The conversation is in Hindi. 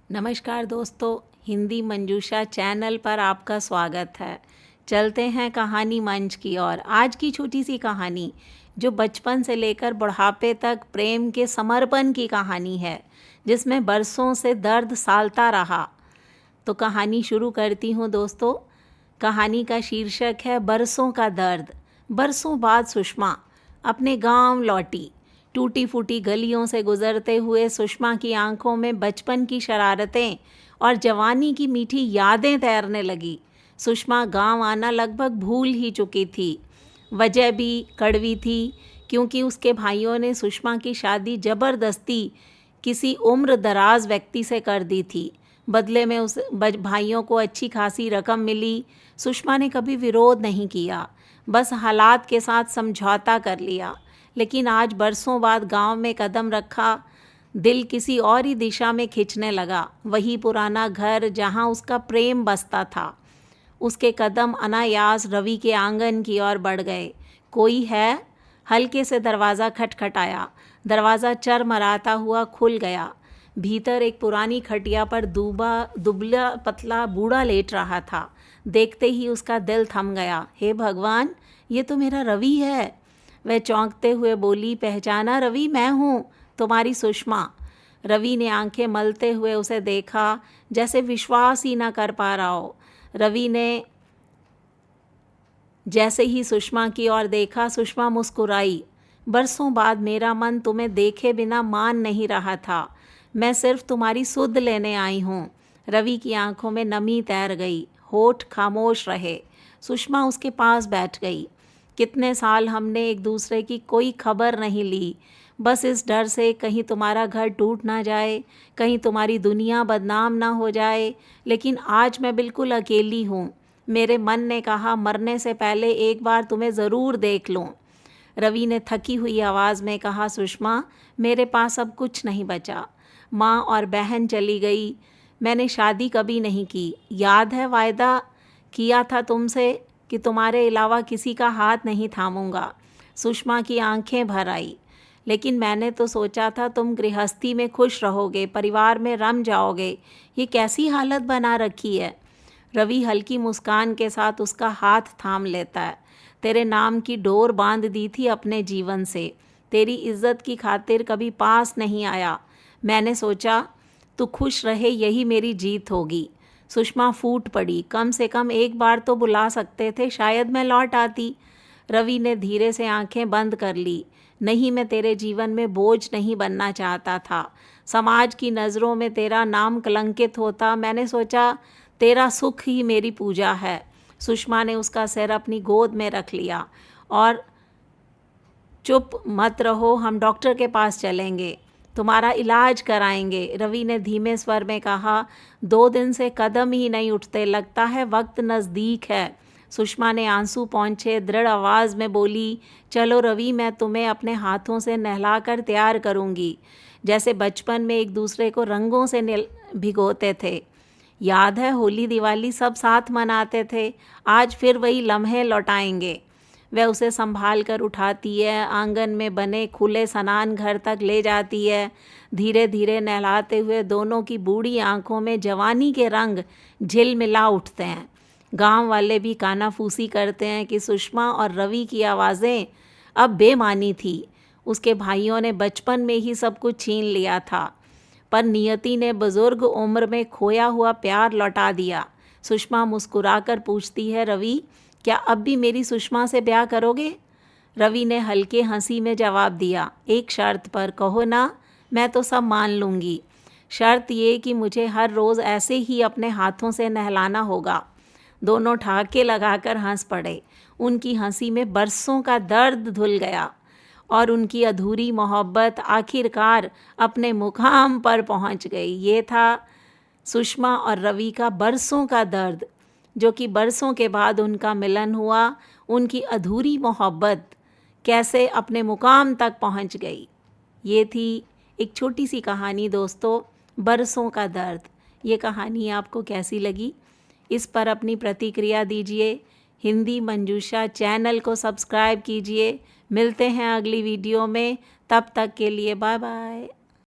नमस्कार दोस्तों, हिंदी मंजूषा चैनल पर आपका स्वागत है। चलते हैं कहानी मंच की ओर। आज की छोटी सी कहानी जो बचपन से लेकर बुढ़ापे तक प्रेम के समर्पण की कहानी है, जिसमें बरसों से दर्द सालता रहा। तो कहानी शुरू करती हूँ दोस्तों। कहानी का शीर्षक है बरसों का दर्द। बरसों बाद सुषमा अपने गांव लौटी। टूटी फूटी गलियों से गुजरते हुए सुषमा की आंखों में बचपन की शरारतें और जवानी की मीठी यादें तैरने लगी। सुषमा गांव आना लगभग भूल ही चुकी थी। वजह भी कड़वी थी, क्योंकि उसके भाइयों ने सुषमा की शादी ज़बरदस्ती किसी उम्र दराज व्यक्ति से कर दी थी। बदले में उस भाइयों को अच्छी खासी रकम मिली। सुषमा ने कभी विरोध नहीं किया, बस हालात के साथ समझौता कर लिया। लेकिन आज बरसों बाद गांव में कदम रखा, दिल किसी और ही दिशा में खिंचने लगा। वही पुराना घर जहां उसका प्रेम बसता था। उसके कदम अनायास रवि के आंगन की ओर बढ़ गए। कोई है? हल्के से दरवाज़ा खटखटाया। दरवाज़ा चरमराता हुआ खुल गया। भीतर एक पुरानी खटिया पर दुबला पतला बूढ़ा लेट रहा था। देखते ही उसका दिल थम गया। हे भगवान, ये तो मेरा रवि है। वह चौंकते हुए बोली, पहचाना रवि? मैं हूँ, तुम्हारी सुषमा। रवि ने आंखें मलते हुए उसे देखा, जैसे विश्वास ही ना कर पा रहा हो। रवि ने जैसे ही सुषमा की ओर देखा, सुषमा मुस्कुराई। बरसों बाद मेरा मन तुम्हें देखे बिना मान नहीं रहा था। मैं सिर्फ तुम्हारी सुध लेने आई हूँ। रवि की आंखों में नमी तैर गई। होठ खामोश रहे। सुषमा उसके पास बैठ गई। कितने साल हमने एक दूसरे की कोई खबर नहीं ली, बस इस डर से कहीं तुम्हारा घर टूट ना जाए, कहीं तुम्हारी दुनिया बदनाम ना हो जाए। लेकिन आज मैं बिल्कुल अकेली हूँ। मेरे मन ने कहा, मरने से पहले एक बार तुम्हें ज़रूर देख लूँ। रवि ने थकी हुई आवाज़ में कहा, सुषमा, मेरे पास अब कुछ नहीं बचा। माँ और बहन चली गई। मैंने शादी कभी नहीं की। याद है वायदा किया था तुमसे कि तुम्हारे अलावा किसी का हाथ नहीं थामूंगा। सुषमा की आंखें भर आई। लेकिन मैंने तो सोचा था तुम गृहस्थी में खुश रहोगे, परिवार में रम जाओगे। ये कैसी हालत बना रखी है? रवि हल्की मुस्कान के साथ उसका हाथ थाम लेता है। तेरे नाम की डोर बांध दी थी अपने जीवन से। तेरी इज्जत की खातिर कभी पास नहीं आया। मैंने सोचा तू खुश रहे, यही मेरी जीत होगी। सुषमा फूट पड़ी। कम से कम एक बार तो बुला सकते थे, शायद मैं लौट आती। रवि ने धीरे से आंखें बंद कर ली। नहीं, मैं तेरे जीवन में बोझ नहीं बनना चाहता था। समाज की नज़रों में तेरा नाम कलंकित होता। मैंने सोचा तेरा सुख ही मेरी पूजा है। सुषमा ने उसका सिर अपनी गोद में रख लिया। और चुप मत रहो, हम डॉक्टर के पास चलेंगे, तुम्हारा इलाज कराएंगे। रवि ने धीमे स्वर में कहा, 2 दिन से कदम ही नहीं उठते, लगता है वक्त नज़दीक है। सुषमा ने आंसू पोंछे दृढ़ आवाज़ में बोली, चलो रवि, मैं तुम्हें अपने हाथों से नहलाकर तैयार करूँगी, जैसे बचपन में एक दूसरे को रंगों से भिगोते थे। याद है, होली दिवाली सब साथ मनाते थे। आज फिर वही लम्हे लौटाएंगे। वह उसे संभाल कर उठाती है, आंगन में बने खुले स्नान घर तक ले जाती है। धीरे धीरे नहलाते हुए दोनों की बूढ़ी आंखों में जवानी के रंग झिलमिला उठते हैं। गांव वाले भी कानाफूसी करते हैं कि सुषमा और रवि की आवाज़ें अब बेमानी थी। उसके भाइयों ने बचपन में ही सब कुछ छीन लिया था, पर नियति ने बुजुर्ग उम्र में खोया हुआ प्यार लौटा दिया। सुषमा मुस्कुराकर पूछती है, रवि, क्या अब भी मेरी सुषमा से ब्याह करोगे? रवि ने हल्के हंसी में जवाब दिया, एक शर्त पर। कहो ना, मैं तो सब मान लूँगी। शर्त ये कि मुझे हर रोज़ ऐसे ही अपने हाथों से नहलाना होगा। दोनों ठहाके लगाकर हंस पड़े। उनकी हंसी में बरसों का दर्द धुल गया और उनकी अधूरी मोहब्बत आखिरकार अपने मुकाम पर पहुंच गई। ये था सुषमा और रवि का बरसों का दर्द, जो कि बरसों के बाद उनका मिलन हुआ। उनकी अधूरी मोहब्बत कैसे अपने मुकाम तक पहुंच गई। ये थी एक छोटी सी कहानी दोस्तों, बरसों का दर्द। ये कहानी आपको कैसी लगी? इस पर अपनी प्रतिक्रिया दीजिए। हिंदी मंजूषा चैनल को सब्सक्राइब कीजिए। मिलते हैं अगली वीडियो में। तब तक के लिए बाय बाय।